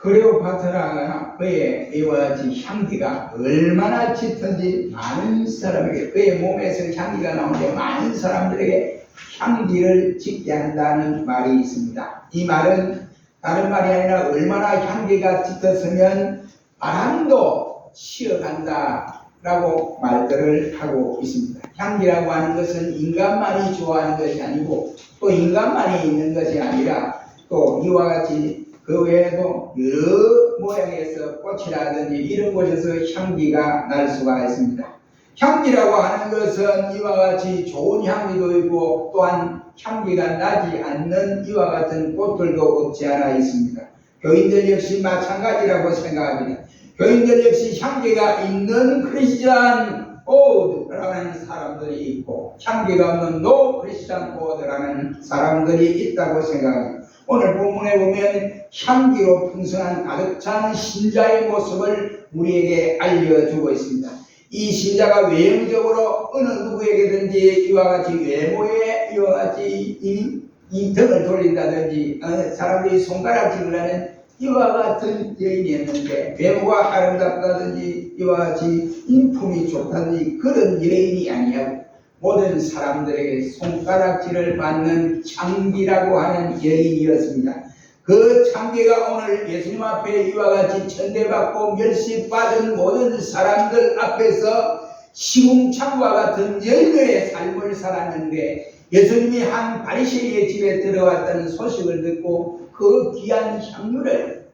클레오파트라가 그의 이와 같이 향기가 얼마나 짙은지 많은 사람에게, 그의 몸에서 향기가 나오는데 많은 사람들에게 향기를 짙게 한다는 말이 있습니다. 이 말은 다른 말이 아니라 얼마나 향기가 짙었으면 바람도 쉬어간다 라고 말들을 하고 있습니다. 향기라고 하는 것은 인간만이 좋아하는 것이 아니고 또 인간만이 있는 것이 아니라 또 이와 같이 그 외에도 여러 모양에서 꽃이라든지 이런 곳에서 향기가 날 수가 있습니다. 향기라고 하는 것은 이와 같이 좋은 향기도 있고 또한 향기가 나지 않는 이와 같은 꽃들도 없지 않아 있습니다. 교인들 역시 마찬가지라고 생각합니다. 교인들 역시 향기가 있는 크리스찬 오드라는 사람들이 있고 향기가 없는 노 크리스찬 오드라는 사람들이 있다고 생각합니다. 오늘 본문에 보면 향기로 풍성한 가득 찬 신자의 모습을 우리에게 알려주고 있습니다. 이 신자가 외형적으로 어느 누구에게든지 이와 같이 외모에 이와 같이 이 등을 돌린다든지 사람들이 손가락질을 하는 이와 같은 여인이었는데 외모가 아름답다든지 이와 같이 인품이 좋다든지 그런 여인이 아니하고 모든 사람들에게 손가락질을 받는 창기라고 하는 여인이었습니다. 그 창기가 오늘 예수님 앞에 이와 같이 천대받고 멸시받은 모든 사람들 앞에서 시궁창과 같은 여인의 삶을 살았는데 예수님이 한 바리새인의 집에 들어왔다는 소식을 듣고 그 귀한 향유를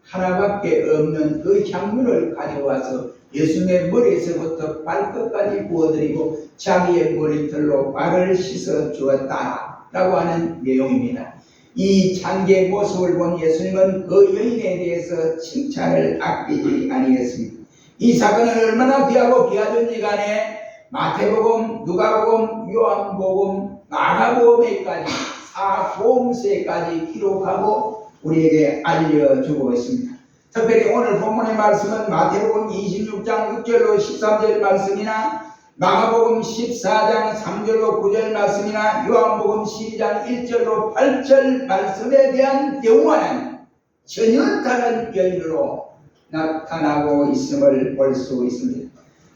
하나밖에 없는 그 향유를 가져와서 예수님의 머리에서부터 발끝까지 부어드리고 자기의 머리털로 발을 씻어 주었다라고 하는 내용입니다. 이 창기의 모습을 본 예수님은 그 여인에 대해서 칭찬을 아끼지 아니했습니다. 이 사건은 얼마나 귀하고 귀하든지 간에 마태복음, 누가복음, 요한복음, 마가복음에까지 사복음서에까지 기록하고 우리에게 알려주고 있습니다. 특별히 오늘 본문의 말씀은 마태복음 26장 6절로 13절 말씀이나 마가복음 14장 3절로 9절 말씀이나 요한복음 12장 1절로 8절 말씀에 대한 경우와는 전혀 다른 여인으로 나타나고 있음을 볼 수 있습니다.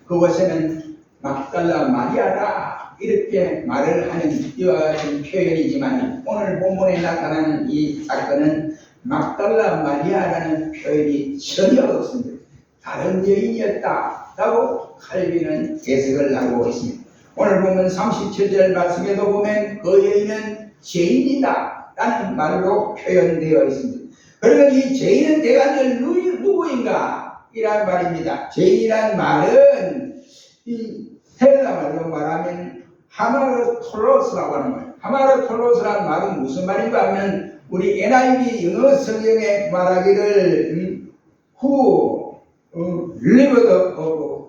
그곳에는 막달라 마리아라 이렇게 말을 하는 이와 같은 표현이지만 오늘 본문에 나타나는 이 사건은 막달라 마리아라는 표현이 전혀 없습니다. 다른 여인이었다라고 칼빈은 해석을 하고 있습니다. 오늘 보면 37절 말씀에도 보면 그 여인은 죄인이다 라는 말로 표현되어 있습니다. 그러면 이 죄인은 대관절 누구인가? 이란 말입니다. 죄인이란 말은 이 헬라 말로 말하면 하마르톨로스라고 하는 말. 하마르톨로스라는 말은 무슨 말인가 하면 우리 NIV 영어 성경에 말하기를 who lived a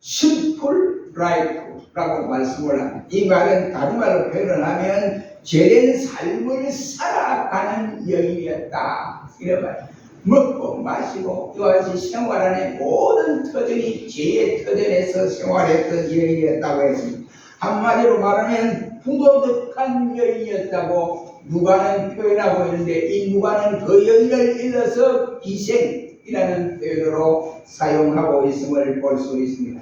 simple life라고 말씀을 합니다. 이 말은 다른 말로 표현을 하면 죄된 삶을 살아가는 여인이었다. 이런 말. 먹고 마시고 이와 같이 생활하는 모든 터전이 죄의 터전에서 생활했던 여인이었다고 했습니다. 한마디로 말하면 부도덕한 여인이었다고 누가는 표현하고 있는데 이 누가는 그 여인을 일러서 기생이라는 표현으로 사용하고 있음을 볼 수 있습니다.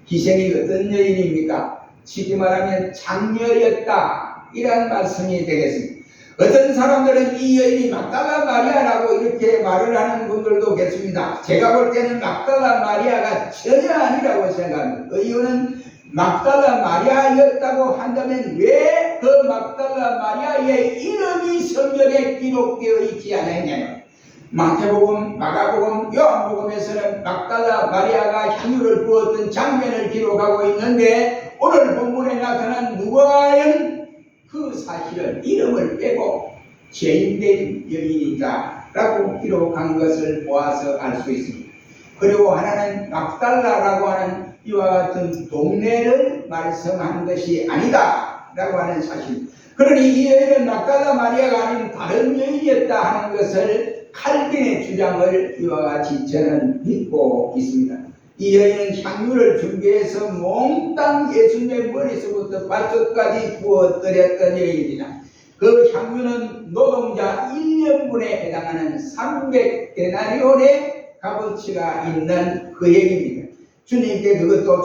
기생이 어떤 여인입니까? 쉽게 말하면 장녀였다 이란 말씀이 되겠습니다. 어떤 사람들은 이 여인이 막달라 마리아라고 이렇게 말을 하는 분들도 계십니다. 제가 볼 때는 막달라 마리아가 전혀 아니라고 생각합니다. 그 이유는 막달라 마리아였다고 한다면 왜 그 막달라 마리아의 이름이 성경에 기록되어 있지 않았냐면 마태복음, 마가복음, 요한복음에서는 막달라 마리아가 향유를 부었던 장면을 기록하고 있는데 오늘 본문에 나타난 누가는 그 사실을 이름을 빼고 죄인된 여인이다 라고 기록한 것을 보아서 알 수 있습니다. 그리고 하나는 막달라라고 하는 이와 같은 동네를 말씀한 것이 아니다 라고 하는 사실. 그러니 이 여인은 막달라 마리아가 아닌 다른 여인이었다 하는 것을 칼빈의 주장을 이와 같이 저는 믿고 있습니다. 이 여인은 향유를 준비해서 몽땅 예수님의 머리서부터 발끝까지 부어드렸던 여인입니다. 그 향유는 노동자 1년분에 해당하는 300데나리온의 값어치가 있는 그 얘기입니다. 주님께 그것도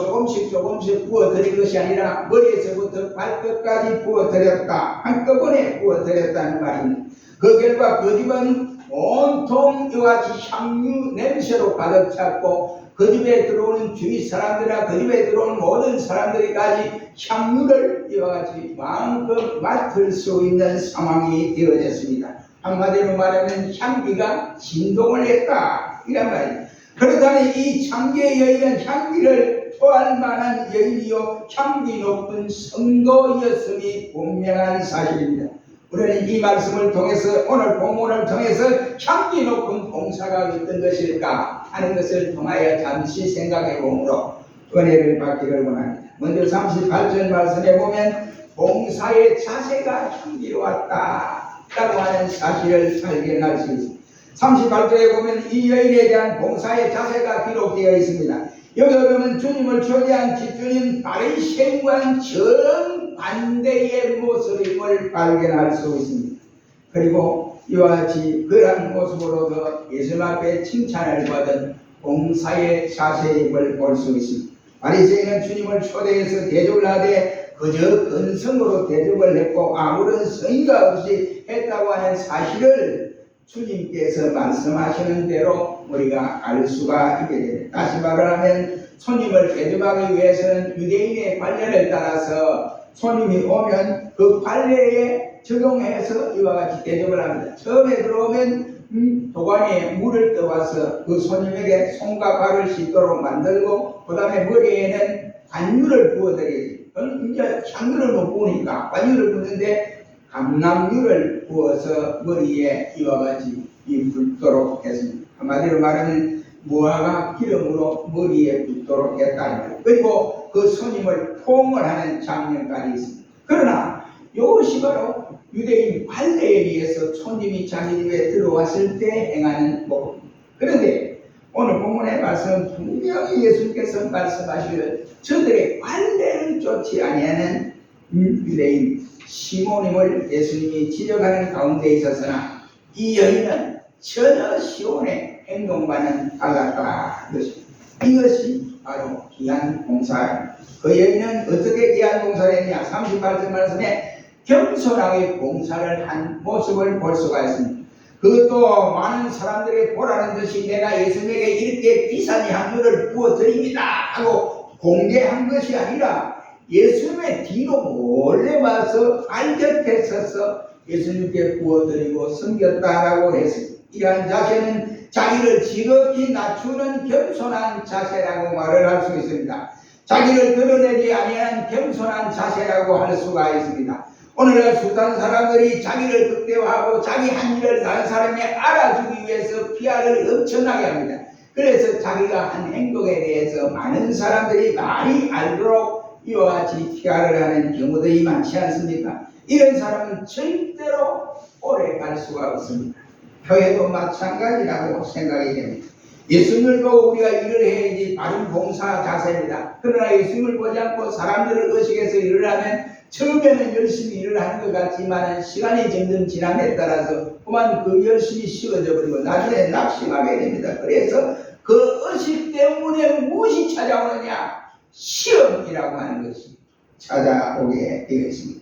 조금씩 부어드린 것이 아니라 머리에서부터 발끝까지 부어드렸다. 한꺼번에 부어드렸다는 말입니다. 그 결과 그 집은 온통 이와 같이 향유 냄새로 가득 찼고 그 집에 들어오는 주위 사람들이나 그 집에 들어오는 모든 사람들이까지 향유를 이와 같이 마음껏 맡을 수 있는 상황이 되어졌습니다. 한마디로 말하면 향기가 진동을 했다 이란 말입니다. 그렇다면 이 창기의 여인은 향기를 토할 만한 여인이요 향기 높은 성도였음이 분명한 사실입니다. 우리는 이 말씀을 통해서 오늘 본문을 통해서 향기 높은 봉사가 어떤 것일까 하는 것을 통하여 잠시 생각해 보므로 은혜를 받기를 원합니다. 먼저 38절 말씀에 보면 봉사의 자세가 향기로웠다 라고 하는 사실을 발견할 수 있습니다. 38절에 보면 이 여인에 대한 봉사의 자세가 기록되어 있습니다. 여기 보면 주님을 초대한 집주인 바리새인과는 정반대의 모습임을 발견할 수 있습니다. 그리고 이와 같이 그러한 모습으로도 예수님 앞에 칭찬을 받은 봉사의 자세임을 볼 수 있습니다. 바리새인은 주님을 초대해서 대접을 하되 그저 근성으로 대접을 했고 아무런 성의가 없이 했다고 하는 사실을 주님께서 말씀하시는 대로 우리가 알 수가 있게 됩니다. 다시 말하면 손님을 대접하기 위해서는 유대인의 관례를 따라서 손님이 오면 그 관례에 적용해서 이와 같이 대접을 합니다. 처음에 들어오면 도관에 물을 떠와서 그 손님에게 손과 발을 씻도록 만들고 그 다음에 머리에는 관유를 부어드리지. 이제 향유를 못 부으니까 관유를 부는데 감람유를 부어서 머리에 이와 같이 붓도록 했습니다. 한마디로 말하면 무화과 기름으로 머리에 붓도록 했다는 거예요. 그리고 그 손님을 포옹을 하는 장면까지 있습니다. 그러나 이것이 바로 유대인 관례에 의해서 손님이 자기 집에 들어왔을 때 행하는 모습입니다. 그런데 오늘 본문의 말씀은 분명히 예수님께서 말씀하시기를 저들의 관례를 쫓지 아니하는 유대인 시몬임을 예수님이 지적하는 가운데 있었으나 이 여인은 전혀 시몬의 행동과는 달랐다. 이것이 바로 귀한 봉사입니다. 그 여인은 어떻게 귀한 봉사를 했냐? 38절 말씀에 겸손하게 봉사를 한 모습을 볼 수가 있습니다. 그것도 많은 사람들이 보라는 듯이 내가 예수님에게 이렇게 비싼 향유를 부어드립니다 하고 공개한 것이 아니라 예수님의 뒤로 몰래 와서 알곁에 서서 예수님께 부어드리고 섬겼다라고 했습니다. 이러한 자세는 자기를 지극히 낮추는 겸손한 자세라고 말을 할 수 있습니다. 자기를 드러내지 아니한 겸손한 자세라고 할 수가 있습니다. 오늘날 숱한 사람들이 자기를 극대화하고 자기 한 일을 다른 사람이 알아주기 위해서 PR을 엄청나게 합니다. 그래서 자기가 한 행동에 대해서 많은 사람들이 많이 알도록 이와 같이 PR을 하는 경우들이 많지 않습니까? 이런 사람은 절대로 오래 갈 수가 없습니다. 교회도 마찬가지라고 생각이 됩니다. 예수님을 보고 우리가 일을 해야지 바른 봉사 자세입니다. 그러나 예수님을 보지 않고 사람들을 의식해서 일을 하면 처음에는 열심히 일을 하는 것 같지만 시간이 점점 지남에 따라서 그만 그 열심히 식어져 버리고 나중에 낙심하게 됩니다. 그래서 그 의식 때문에 무엇이 찾아오느냐? 시험이라고 하는 것이 찾아오게 되겠습니다.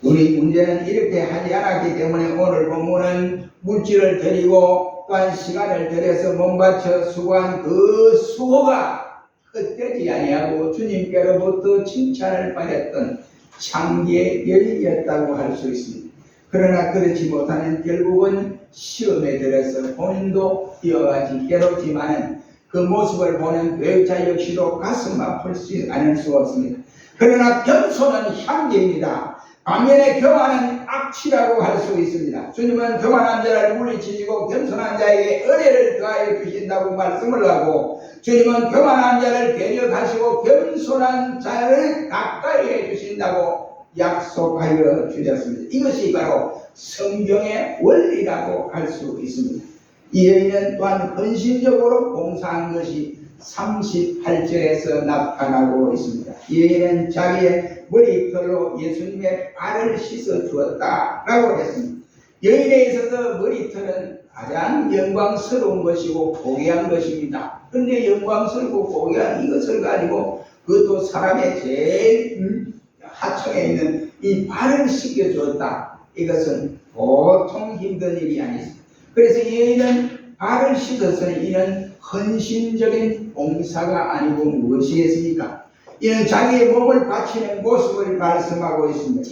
우리 문제는 이렇게 하지 않았기 때문에 오늘 본문은 물질을 드리고 또한 시간을 들여서 몸바쳐 수고한 그 수고가 헛되지 아니하고 주님께로부터 칭찬을 받았던 창기의 여인이었다고 할 수 있습니다. 그러나 그렇지 못하는 결국은 시험에 들어서 본인도 이와 같이 괴롭지만은 그 모습을 보는 교육자 역시도 가슴 아플 수 않을 수 없습니다. 그러나 겸손은 향기입니다. 반면에 교만은 악취라고 할 수 있습니다. 주님은 교만한 자를 물리치시고 겸손한 자에게 은혜를 더하여 주신다고 말씀을 하고 주님은 교만한 자를 배려하시고 겸손한 자를 가까이 해주신다고 약속하여 주셨습니다. 이것이 바로 성경의 원리라고 할 수 있습니다. 이 여인은 또한 헌신적으로 봉사한 것이 38절에서 나타나고 있습니다. 이 여인은 자기의 머리털로 예수님의 발을 씻어 주었다라고 했습니다. 여인에 있어서 머리털은 가장 영광스러운 것이고 고귀한 것입니다. 그런데 영광스럽고 고귀한 이것을 가지고 그것도 사람의 제일 하층에 있는 이 발을 씻겨 주었다. 이것은 보통 힘든 일이 아니습니다. 그래서 이 여인은 발을 씻어서는 이는 헌신적인 봉사가 아니고 무엇이겠습니까? 이는 자기의 몸을 바치는 모습을 말씀하고 있습니다.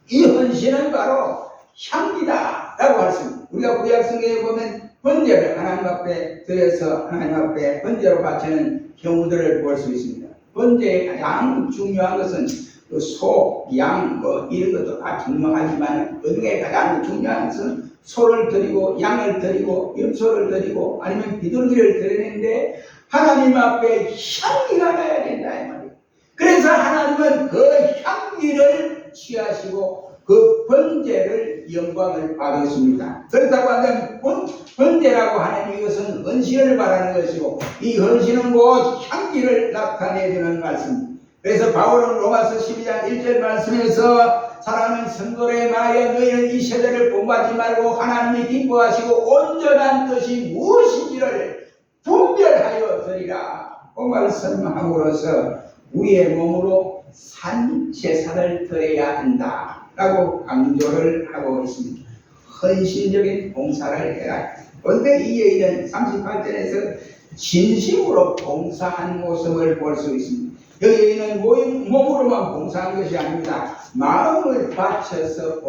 이 헌신은 바로 향기다 라고 하십니다. 우리가 구약성경에 보면 번제를 하나님 앞에 드려서 하나님 앞에 번제로 바치는 경우들을 볼 수 있습니다. 번제의 가장 중요한 것은 소, 양, 이런 것도 다 중요하지만 그 중에 가장 중요한 것은 소를 드리고 양을 드리고 염소를 드리고 아니면 비둘기를 드리는데 하나님 앞에 향기가 나야 된다 이 말이에요. 그래서 하나님은 그 향기를 취하시고 그 번제를 영광을 받으십니다. 그렇다고 하면 번제라고 하는 이것은 헌신을 말하는 것이고 이 헌신은 곧 향기를 나타내주는 말씀입니다. 그래서 바울은 로마서 12장 1절 말씀에서 사랑하는 성도의 말하여 너희는 이 세대를 본받지 말고 하나님이 기뻐하시고 온전한 뜻이 무엇인지를 분별하여 드리라. 그 말씀함으로써 우리의 몸으로 산 제사를 드려야 한다 라고 강조를 하고 있습니다. 헌신적인 봉사를 해야. 그런데 이 여인은 38절에서 진심으로 봉사한 모습을 볼 수 있습니다. 여인은 몸으로만 봉사한 것이 아닙니다. 마음을 바쳐서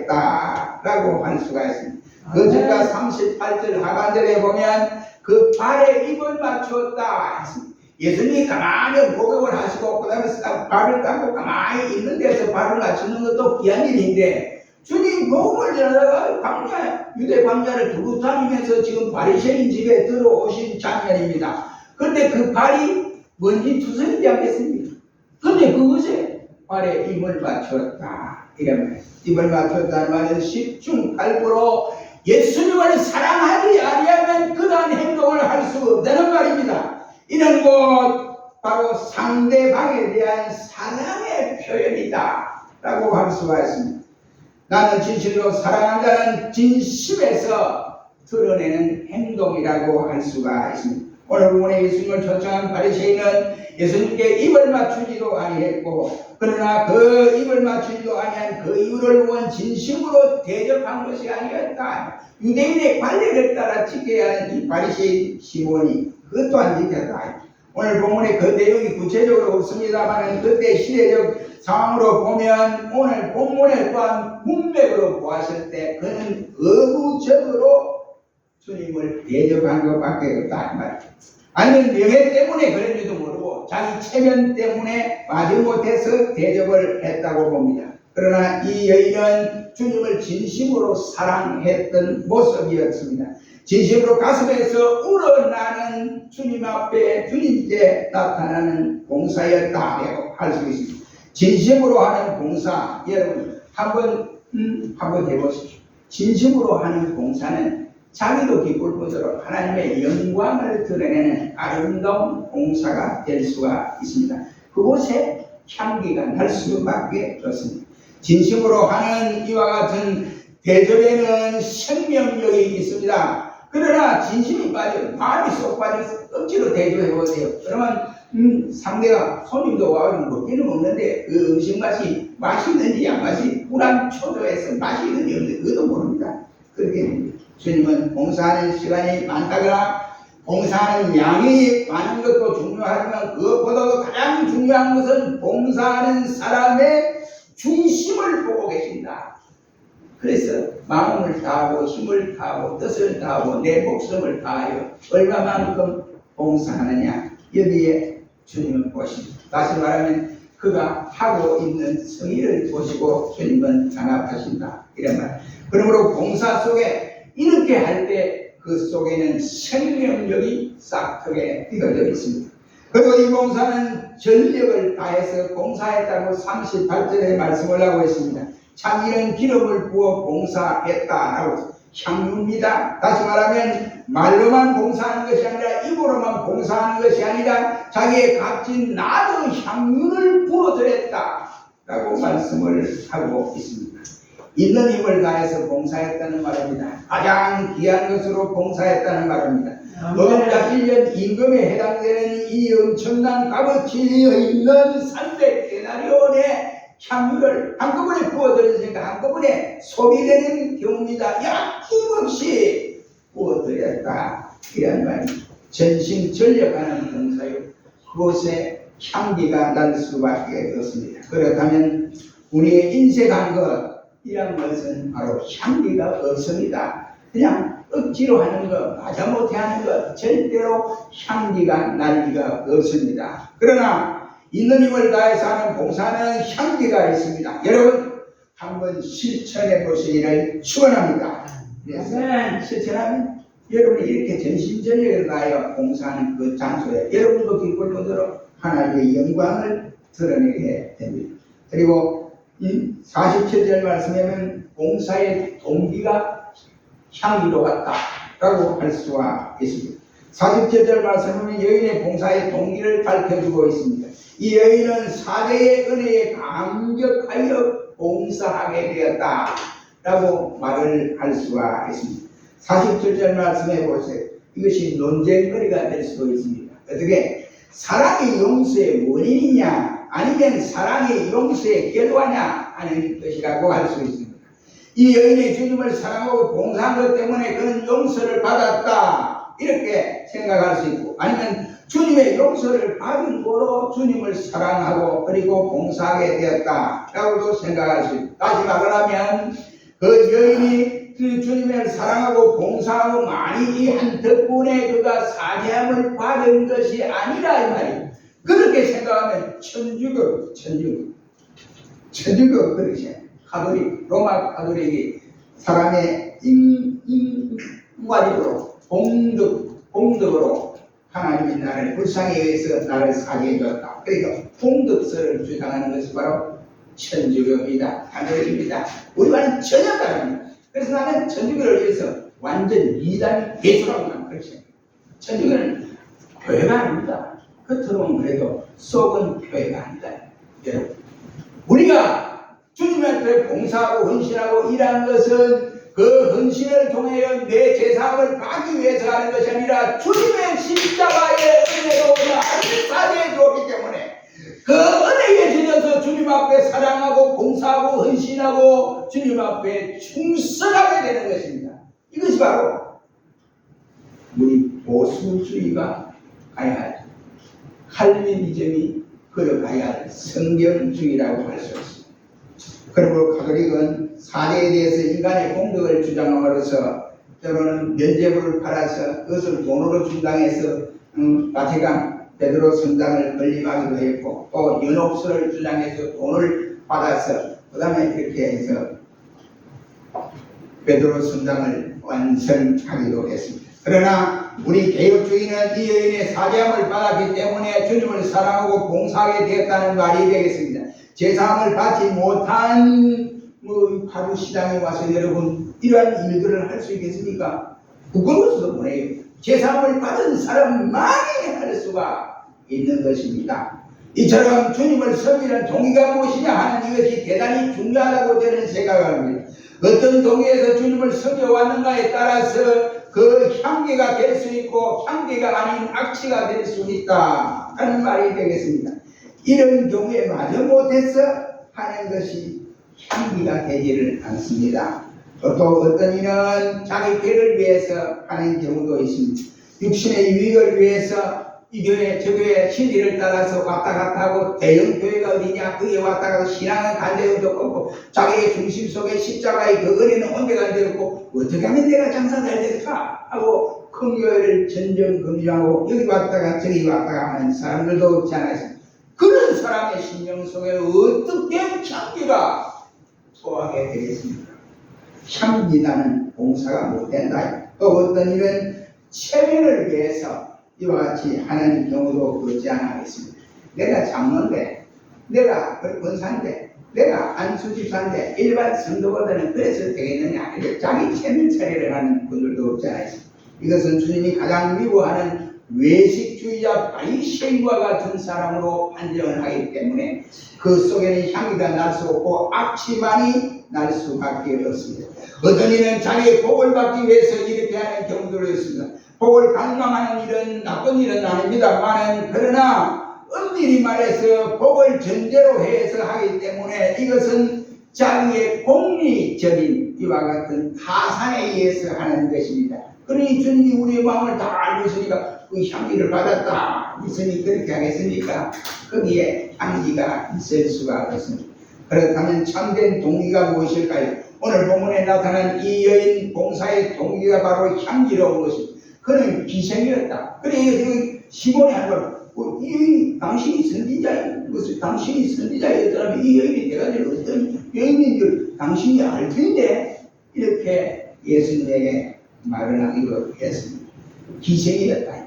봉사했다라고 할 수가 있습니다. 그 절과 38절 하반절에 보면 그 발에 입을 맞추었다 했습니다. 예수님이 가만히 목욕을 하시고 그 다음에 발을 닦고 가만히 있는 데서 발을 맞추는 것도 귀한 일인데 주님 목욕을 지나다가 광야, 유대 광야를 두루 다니면서 지금 바리새인 집에 들어오신 장면입니다. 그런데 그 발이 뭔지 투성이지 않겠습니까? 그런데 그것에 발에 입을 맞췄다. 이러면 입을 맞췄다는 말은 십중팔구로 예수님을 사랑하지 아니하면 그러한 행동을 할 수 없다는 말입니다. 이는 곧 바로 상대방에 대한 사랑의 표현이다 라고 할 수가 있습니다. 나는 진실로 사랑한다는 진심에서 드러내는 행동이라고 할 수가 있습니다. 오늘 본문에 예수님을 초청한 바리새인은 예수님께 입을 맞추지도 아니했고 그러나 그 입을 맞추지도 아니한 그 이유를 보면 진심으로 대접한 것이 아니었다. 유대인의 관례를 따라 지켜야 하는 이 바리새인 시몬이 그것 또한 지켰다. 오늘 본문에 그 내용이 구체적으로 없습니다만 그때 시대적 상황으로 보면 오늘 본문에 또한 문맥으로 보았을 때 그는 의무적으로 주님을 대접한 것밖에 없다 이 말이에요. 아니면 명예 때문에 그랬는지도 모르고 자기 체면 때문에 마지못해서 대접을 했다고 봅니다. 그러나 이 여인은 주님을 진심으로 사랑했던 모습이었습니다. 진심으로 가슴에서 우러나는 주님 앞에 주님께 나타나는 봉사였다고 할 수 있습니다. 진심으로 하는 봉사, 여러분 한번 해보십시오. 진심으로 하는 봉사는 자기도 기쁠 뿐더러 하나님의 영광을 드러내는 아름다운 봉사가 될 수가 있습니다. 그곳에 향기가 날 수밖에 없습니다. 진심으로 하는 이와 같은 대접에는 생명력이 있습니다. 그러나 진심이 빠져 마음이 쏙 빠져서 억지로 대접해 보세요. 그러면 상대가 손님도 와가지고 먹기는 먹는데 그 음식 맛이 맛있는지 안 맛이 불안 초조해서 맛이 있는지 없는지 그것도 모릅니다. 그렇게 주님은 봉사하는 시간이 많다거나 봉사하는 양이 많은 것도 중요하지만 그것보다도 가장 중요한 것은 봉사하는 사람의 중심을 보고 계신다. 그래서 마음을 다하고 힘을 다하고 뜻을 다하고 내 목숨을 다하여 얼마만큼 봉사하느냐 여기에 주님은 보십니다. 다시 말하면 그가 하고 있는 성의를 보시고 주님은 단합하신다 이런 말. 그러므로 봉사 속에 이렇게 할 때 그 속에는 생명력이 싹트게 띄어져 있습니다. 그리고 이 봉사는 전력을 다해서 봉사했다고 38절에 말씀을 하고 있습니다. 참 이런 기름을 부어 봉사했다라고 향유입니다. 다시 말하면 말로만 봉사하는 것이 아니라 입으로만 봉사하는 것이 아니라 자기의 값진 나도 향유를 부어드렸다 라고 말씀을 하고 있습니다. 있는 힘을 다해서 봉사했다는 말입니다. 가장 귀한 것으로 봉사했다는 말입니다. 노동자 1년 임금에 해당되는 이 엄청난 값어치 있는 300데나리온의 향유를 한꺼번에 부어드렸으니까 한꺼번에 소비되는 경우입니다. 아낌없이 부어드렸다 이런 말입니다. 전심전력하는 봉사요. 그곳에 향기가 날 수밖에 없습니다. 그렇다면 우리의 인색한 것 이런 것은 바로 향기가 없습니다. 그냥 억지로 하는 것, 마다못해 하는 것 절대로 향기가 날 리가 없습니다. 그러나 있는 힘을 다해서 하는 봉사는 향기가 있습니다. 여러분 한번 실천해 보시기를 축원합니다. 그래서 실천하면 여러분이 이렇게 전심전력을 다하여 봉사하는 그 장소에 여러분도 기쁠 정도로 하나님의 영광을 드러내게 됩니다. 그리고 이 47절 말씀에는 봉사의 동기가 향기로 같다라고 할 수가 있습니다. 47절 말씀은 여인의 봉사의 동기를 밝혀주고 있습니다. 이 여인은 사대의 은혜에 감격하여 봉사하게 되었다라고 말을 할 수가 있습니다. 47절 말씀해 보세요. 이것이 논쟁거리가 될 수도 있습니다. 어떻게? 사랑이 용서의 원인이냐 아니면 사랑이 용서의 결과냐 하는 것이라고 할 수 있습니다. 이 여인이 주님을 사랑하고 봉사한 것 때문에 그는 용서를 받았다 이렇게 생각할 수 있고, 아니면 주님의 용서를 받은 거로 주님을 사랑하고 그리고 봉사하게 되었다라고도 생각할 수 있고, 다시 말하면 그 여인이 주님을 사랑하고 봉사하고 많이 이 한 덕분에 그가 사죄함을 받은 것이 아니라 이 말이에요. 그렇게 생각하면 천주교 그렇게 가톨릭, 로마 가톨릭이 사람의 인과립으로 공덕으로 하나님이 나를 불쌍히 여기서 나를 사죄해 줬다. 그러니까 공덕설을 주장하는 것이 바로 천주교입니다. 가톨릭입니다. 우리와는 전혀 다릅니다. 그래서 나는 천주교를 위해서 완전 이단 예수라고만 그렇지. 천주교는 교회가 아닙니다. 겉으로는 그래도 속은 교회가 아니다. 여러분, 우리가 주님한테 봉사하고 헌신하고 일하는 것은 그 헌신을 통하여 내 제사함을 받기 위해서 하는 것이 아니라 주님의 십자가의 은혜로 나를 사죄해 주었기 때문에 그 은혜에 지려서 주님 앞에 사랑하고 봉사하고 헌신하고 주님 앞에 충성하게 되는 것입니다. 이것이 바로 우리 보수주의가 가야 할 칼빈이즘이 걸어가야 할 성경주의라고 할 수 있습니다. 그리고 가톨릭은 사례에 대해서 인간의 공덕을 주장함으로써 때로는 면죄부를 팔아서 그것을 돈으로 충당해서 바티칸 베드로 성당을 건립하기도 했고, 또 연옥서를 주장해서 돈을 받아서 그 다음에 그렇게 해서 베드로 성당을 완성하기도 했습니다. 그러나 우리 개혁주의는 이 여인의 사죄함을 받았기 때문에 주님을 사랑하고 봉사하게 되었다는 말이 되겠습니다. 제사함을 받지 못한 하루 시장에 와서 여러분 이러한 일들을 할 수 있겠습니까? 부끄러워서도 못해요. 제사함을 받은 사람만이 할 수가 있는 것입니다. 이처럼 주님을 섬기는 동기가 무엇이냐 하는 이것이 대단히 중요하다고 저는 생각합니다. 어떤 동기에서 주님을 섬겨왔는가에 따라서 그 향기가 될 수 있고 향기가 아닌 악취가 될 수 있다 하는 말이 되겠습니다. 이런 경우에 마저 못해서 하는 것이 향기가 되지를 않습니다. 또 어떤 이는 자기 배를 위해서 하는 경우도 있습니다. 육신의 유익을 위해서 이 교회 저 교회 신리를 따라서 왔다 갔다 하고 대형 교회가 어디냐 거기에 왔다 가서 신앙은 간 데도 없고 자기의 중심 속에 십자가의 그 은혜는 온데가 안 되었고 어떻게 하면 내가 장사 잘 될까 하고 큰 교회를 전전긍긍하고 여기 왔다가 저기 왔다가 하는 사람들도 없지 않았습니다. 그런 사람의 심령 속에 어떻게 향기가 소화하게 되겠습니까? 향기나는 봉사가 못된다. 또 어떤 일은 체면을 위해서 이와 같이 하는 경우도 없지 않아 있습니다. 내가 장로인데, 내가 권사인데, 내가 안수집사인데 일반 성도보다는 그래서 되겠느냐, 이렇게 자기 체면 처리를 하는 분들도 없잖아요. 이것은 주님이 가장 미워하는 외식주의자 바리새인과 같은 사람으로 판정을 하기 때문에 그 속에는 향기가 날 수 없고 악취만이 날 수밖에 없습니다. 어떤 이는 자기의 복을 받기 위해서 이렇게 하는 경우도 있습니다. 복을 갈망하는 일은 나쁜 일은 아닙니다만, 그러나 엄밀히 말해서 복을 전제로 해서 하기 때문에 이것은 자기의 공리적인 이와 같은 타산에 의해서 하는 것입니다. 그러니 주님이 우리의 마음을 다 알고 있으니까 그 향기를 받았다 있으니 그렇게 하겠습니까? 거기에 향기가 있을 수가 없습니다. 그렇다면 참된 동기가 무엇일까요? 오늘 본문에 나타난 이 여인 봉사의 동기가 바로 향기로운 것입니다. 그는 기생이었다. 그래 시몬이 하는 이 여인이 당신이 선지자예요. 무슨 당신이 선지자였다면 이 여인이 내가 될 어떤 여인인 줄 당신이 알 텐데, 이렇게 예수님에게 말을 하기로 했습니다. 기생이었다.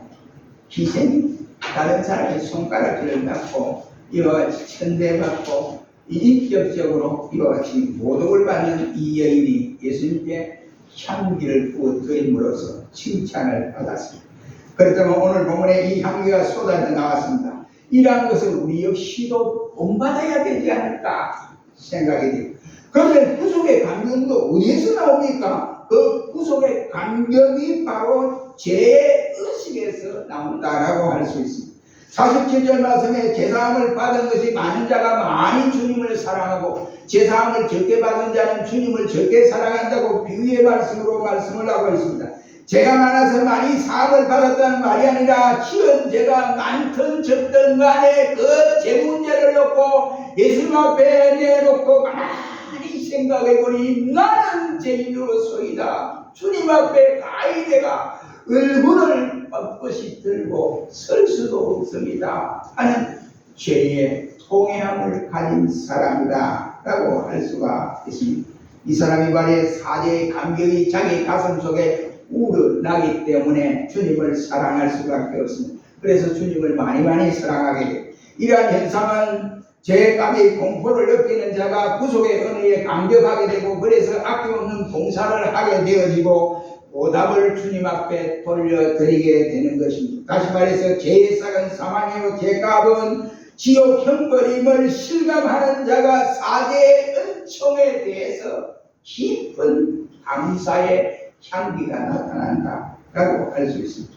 기생이 다른 사람의 손가락질을 받고 이와 같이 천대받고 인격적으로 이와 같이 모독을 받는 이 여인이 예수님께 향기를 부어드림으로써 칭찬을 받았습니다. 그렇다면 오늘 본문에 이 향기가 쏟아져 나왔습니다. 이러한 것을 우리 역시도 본받아야 되지 않을까 생각이 됩니다. 그런데 구속의 감격도 어디에서 나옵니까? 그 구속의 감격이 바로 죄의식에서 나온다라고 할 수 있습니다. 47절 말씀에 제사함을 받은 것이 많은 자가 많이 주님을 사랑하고 제사함을 적게 받은 자는 주님을 적게 사랑한다고 비유의 말씀으로 말씀을 하고 있습니다. 죄가 많아서 많이 사함을 받았다는 말이 아니라 지은 죄가 많든 적든 간에 그 죄 문제를 놓고 예수님 앞에 내놓고 가만히 생각해보니 나는 죄인으로소이다. 주님 앞에 가히 내가 얼굴을 뻣뻣이 들고 설 수도 없습니다 하는 죄의 통회함을 가진 사람이다 라고 할 수가 있습니다. 이 사람이 말해 사죄의 감격이 자기 가슴 속에 우러나기 때문에 주님을 사랑할 수밖에 없습니다. 그래서 주님을 많이 사랑하게 됩니다. 이러한 현상은 죄값이 공포를 느끼는 자가 구속의 은혜에 감격하게 되고, 그래서 아낌없는 봉사를 하게 되어지고 보답을 주님 앞에 돌려드리게 되는 것입니다. 다시 말해서 죄의 싹은 사망이요 죄값은 지옥 형벌임을 실감하는 자가 사죄의 은총에 대해서 깊은 감사의 향기가 나타난다 라고 할 수 있습니다.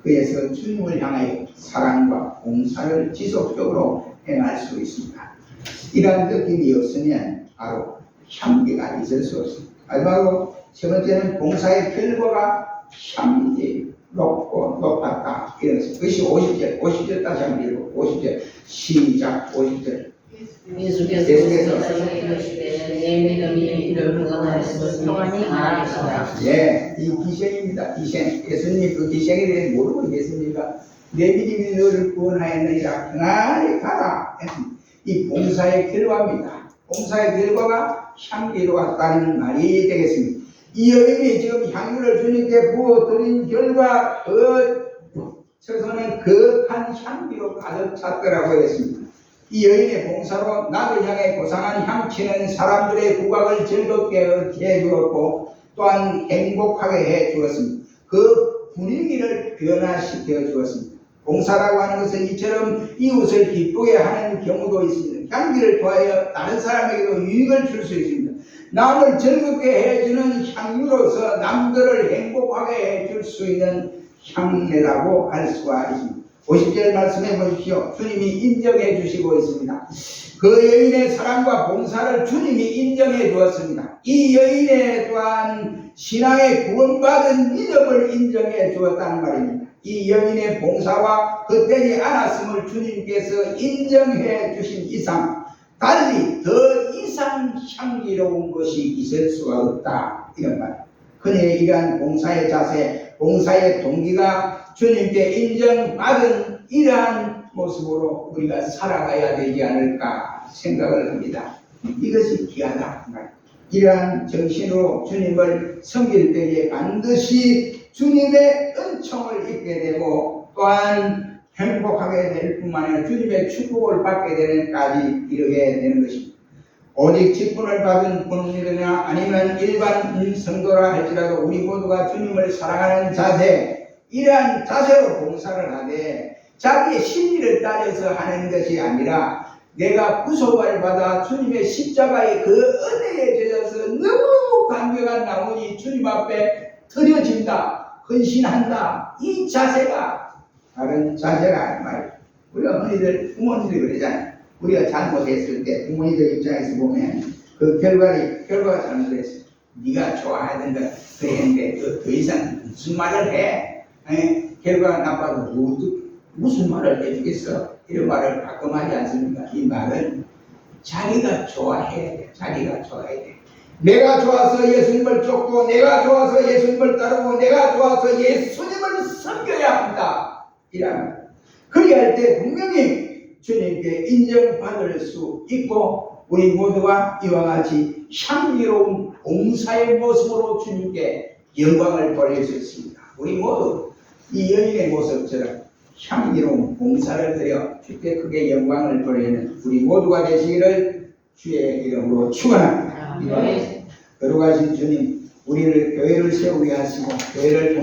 그래서 주님을 향하여 사랑과 봉사를 지속적으로 행할 수 있습니다. 이러한 느낌이 없으면 바로 향기가 있을 수 없습니다. 마지막으로 세 번째는 봉사의 결과가 향기 높고 높았다. 이런 것이 50절 다시 한번 읽고 50절 시작. 50절 예수께서 이르시되 내 믿음이 이를 구원하였으니 평안히 가라하시라. 예, 이 기생입니다. 기생. 예수님이 그 기생에 대해 모르고 계십니까? 내 믿음이 너를 구원하였느니라 평안히 가라. 이 봉사의 결과입니다. 봉사의 결과가 향기로웠다는 말이 되겠습니다. 이 여인이 지금 향유를 주님께 부어드린 결과 그 처소는 거룩한 향기로 가득 찼더라고 했습니다. 이 여인의 봉사로 나를 향해 고상한 향치는 사람들의 국악을 즐겁게 해주었고 또한 행복하게 해주었습니다. 그 분위기를 변화시켜 주었습니다. 봉사라고 하는 것은 이처럼 이웃을 기쁘게 하는 경우도 있습니다. 향기를 통하여 다른 사람에게도 유익을 줄 수 있습니다. 남을 즐겁게 해주는 향유로서 남들을 행복하게 해줄 수 있는 향내라고 할 수가 있습니다. 50절 말씀해 보십시오. 주님이 인정해 주시고 있습니다. 그 여인의 사랑과 봉사를 주님이 인정해 주었습니다. 이 여인에 또한 신앙의 구원받은 믿음을 인정해 주었다는 말입니다. 이 여인의 봉사와 헛되지 않았음을 주님께서 인정해 주신 이상 달리 더 이상 향기로운 것이 있을 수가 없다, 이런 말. 그녀의 이러한 봉사의 자세, 봉사의 동기가 주님께 인정받은 이러한 모습으로 우리가 살아가야 되지 않을까 생각을 합니다. 이것이 귀하다. 이러한 정신으로 주님을 섬길 때에 반드시 주님의 은총을 입게 되고 또한 행복하게 될 뿐만 아니라 주님의 축복을 받게 되는까지 이르게 되는 것입니다. 오직 직분을 받은 분이나 아니면 일반 성도라 할지라도 우리 모두가 주님을 사랑하는 자세, 이러한 자세로 봉사를 하되 자기의 심리를 따져서 하는 것이 아니라 내가 구속을 받아 주님의 십자가의 그 은혜에 젖어서 너무 감격한 나머지 주님 앞에 드려진다, 헌신한다. 이 자세가 다른 자세가 말이에요. 우리가 흔히들 부모님들이 그러잖아요. 우리가 잘못했을 때 부모님들 입장에서 보면 그 결과가 잘못했어. 네가 좋아하던 거 그랬는데 더 이상 무슨 말을 해? 결과가 나빠도 무슨 말을 해주겠어? 이런 말을 가끔 하지 않습니까? 이 말은 자기가 좋아해야 돼. 자기가 좋아해야 돼. 내가 좋아서 예수님을 쫓고 내가 좋아서 예수님을 따르고 내가 좋아서 예수님을 섬겨야 한다. 이라는 그리할 때 분명히 주님께 인정받을 수 있고 우리 모두가 이와 같이 향기로운 봉사의 모습으로 주님께 영광을 돌릴 수 있습니다. 우리 모두 이 여인의 모습처럼 향기로운 봉사를 드려 주께 크게 영광을 돌리는 우리 모두가 되시기를 주의 이름으로 축원합니다. 거룩하신 주님, 우리를 교회를 세우게 하시고 교회를